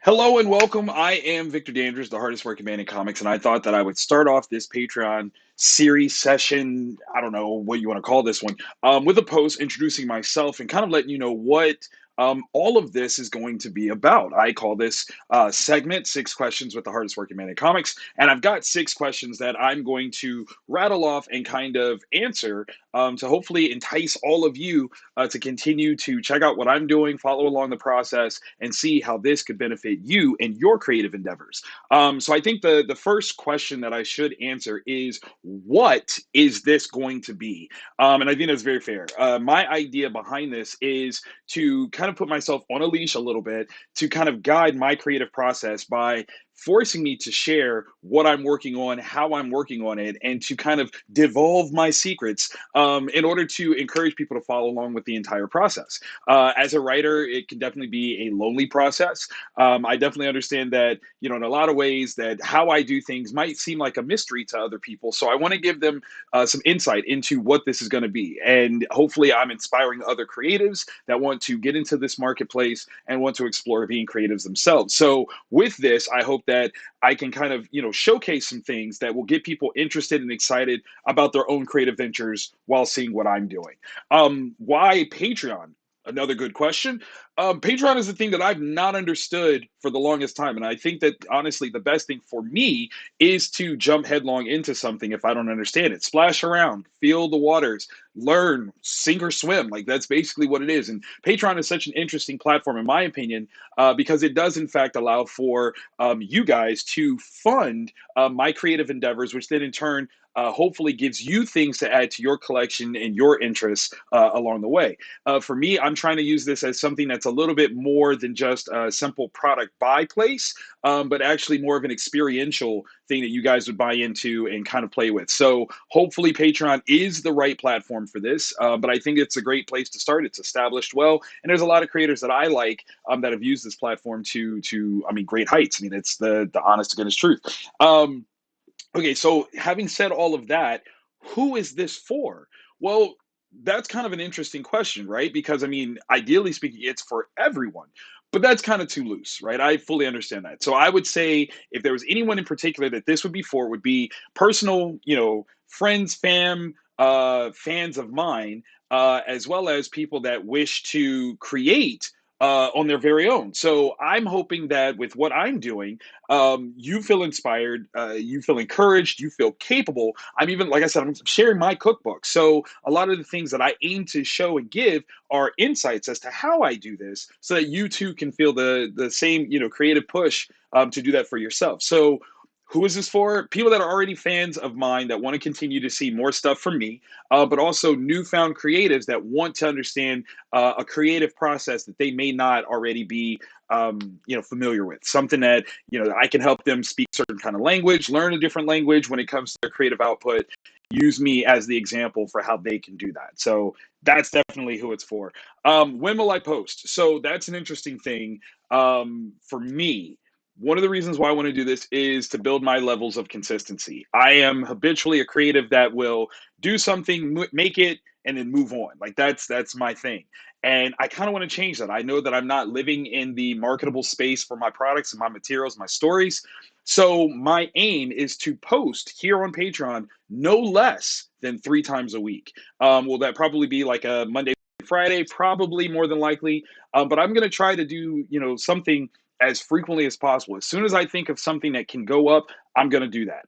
Hello and welcome. I am Victor Danders, the hardest working man in comics, and I thought that I would start off this Patreon series session. I don't know what you want to call this one, with a post introducing myself and kind of letting you know what all of this is going to be about. I call this segment Six Questions with the Hardest Working Man in Comics, and I've got six questions that I'm going to rattle off and kind of answer to hopefully entice all of you to continue to check out what I'm doing, follow along the process, and see how this could benefit you and your creative endeavors. So I think the first question that I should answer is, what is this going to be? And I think that's very fair. My idea behind this is to kind of put myself on a leash a little bit to kind of guide my creative process by forcing me to share what I'm working on, how I'm working on it, and to kind of devolve my secrets in order to encourage people to follow along with the entire process. As a writer, it can definitely be a lonely process. I definitely understand that, in a lot of ways, that how I do things might seem like a mystery to other people. So I want to give them some insight into what this is going to be. And hopefully, I'm inspiring other creatives that want to get into this marketplace and want to explore being creatives themselves. So with this, I hope that I can kind of, showcase some things that will get people interested and excited about their own creative ventures while seeing what I'm doing. Why Patreon? Another good question. Patreon is the thing that I've not understood for the longest time. And I think that honestly, the best thing for me is to jump headlong into something if I don't understand it. Splash around, feel the waters, learn, sink or swim. Like that's basically what it is. And Patreon is such an interesting platform, in my opinion, because it does, in fact, allow for you guys to fund my creative endeavors, which then in turn hopefully gives you things to add to your collection and your interests along the way. For me, I'm trying to use this as something that's a little bit more than just a simple product buy place, but actually more of an experiential thing that you guys would buy into and kind of play with. So hopefully Patreon is the right platform for this, but I think it's a great place to start. It's established well, and there's a lot of creators that I like that have used this platform to great heights. I mean, it's the honest to goodness truth. Okay, so having said all of that, who is this for? Well, that's kind of an interesting question, right? Because I mean, ideally speaking, it's for everyone, but that's kind of too loose, right? I fully understand that. So I would say if there was anyone in particular that this would be for, would be personal, friends, fans of mine, as well as people that wish to create on their very own. So I'm hoping that with what I'm doing, you feel inspired, you feel encouraged, you feel capable. I'm even, like I said, I'm sharing my cookbook. So a lot of the things that I aim to show and give are insights as to how I do this, so that you too can feel the same, creative push to do that for yourself. So who is this for? People that are already fans of mine that want to continue to see more stuff from me, but also newfound creatives that want to understand a creative process that they may not already be familiar with. Something that I can help them speak certain kind of language, learn a different language when it comes to their creative output. Use me as the example for how they can do that. So that's definitely who it's for. When will I post? So that's an interesting thing for me. One of the reasons why I want to do this is to build my levels of consistency. I am habitually a creative that will do something, make it, and then move on. Like that's my thing. And I kind of want to change that. I know that I'm not living in the marketable space for my products and my materials, my stories. So my aim is to post here on Patreon no less than 3 times a week. Will that probably be like a Monday, Friday? Probably, more than likely. But I'm going to try to do something as frequently as possible. As soon as I think of something that can go up, I'm going to do that.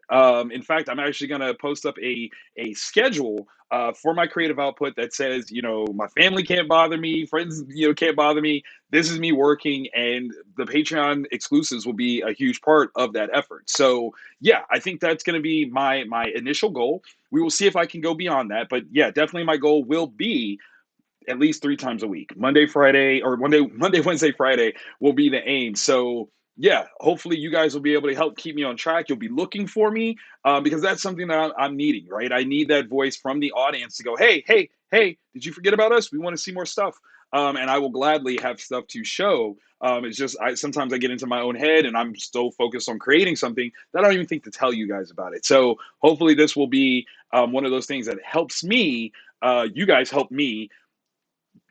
In fact, I'm actually going to post up a schedule for my creative output that says, my family can't bother me, friends, can't bother me. This is me working, and the Patreon exclusives will be a huge part of that effort. So yeah, I think that's going to be my initial goal. We will see if I can go beyond that, but yeah, definitely my goal will be at least 3 times a week. Monday, Friday, or Monday, Wednesday, Friday will be the aim. So yeah, hopefully you guys will be able to help keep me on track. You'll be looking for me because that's something that I'm needing, right? I need that voice from the audience to go, hey, hey, hey, did you forget about us? We want to see more stuff. And I will gladly have stuff to show. It's just sometimes I get into my own head and I'm so focused on creating something that I don't even think to tell you guys about it. So hopefully this will be one of those things that helps me. You guys help me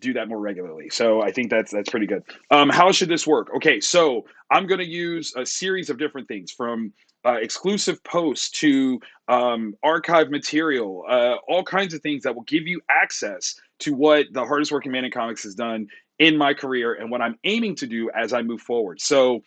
do that more regularly. So I think that's pretty good. How should this work? Okay, so I'm going to use a series of different things from exclusive posts to archive material, all kinds of things that will give you access to what the hardest working man in comics has done in my career and what I'm aiming to do as I move forward. So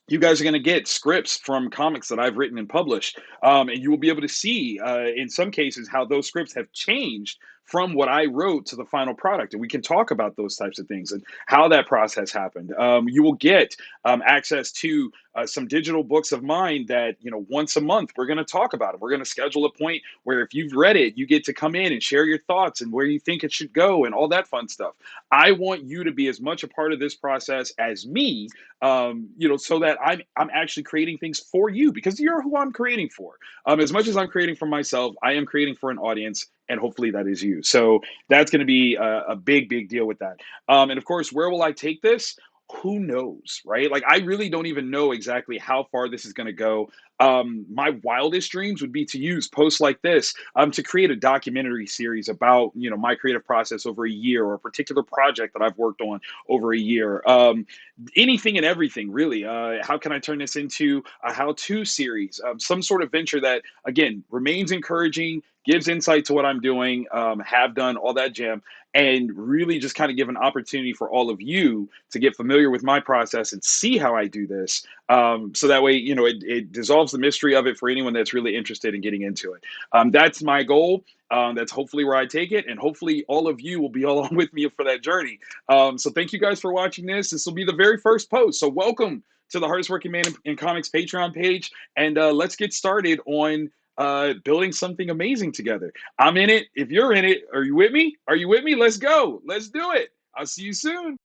you guys are going to get scripts from comics that I've written and published. And you will be able to see, in some cases, how those scripts have changed from what I wrote to the final product. And we can talk about those types of things and how that process happened. You will get access to some digital books of mine that, once a month, we're going to talk about it. We're going to schedule a point where if you've read it, you get to come in and share your thoughts and where you think it should go and all that fun stuff. I want you to be as much a part of this process as me, so that I'm actually creating things for you because you're who I'm creating for. As much as I'm creating for myself, I am creating for an audience, and hopefully that is you. So that's going to be a big, big deal with that. And of course, where will I take this? Who knows, right? Like, I really don't even know exactly how far this is going to go. My wildest dreams would be to use posts like this to create a documentary series about, my creative process over a year or a particular project that I've worked on over a year. Anything and everything, really. How can I turn this into a how-to series? Some sort of venture that, again, remains encouraging, gives insight to what I'm doing, have done, all that jam, and really just kind of give an opportunity for all of you to get familiar with my process and see how I do this. So that way, it dissolves the mystery of it for anyone that's really interested in getting into it. That's my goal. That's hopefully where I take it, and hopefully all of you will be along with me for that journey. So thank you guys for watching this. This will be the very first post. So welcome to the Hardest Working Man in Comics Patreon page, and let's get started on building something amazing together. I'm in it. If you're in it, are you with me? Are you with me? Let's go. Let's do it. I'll see you soon.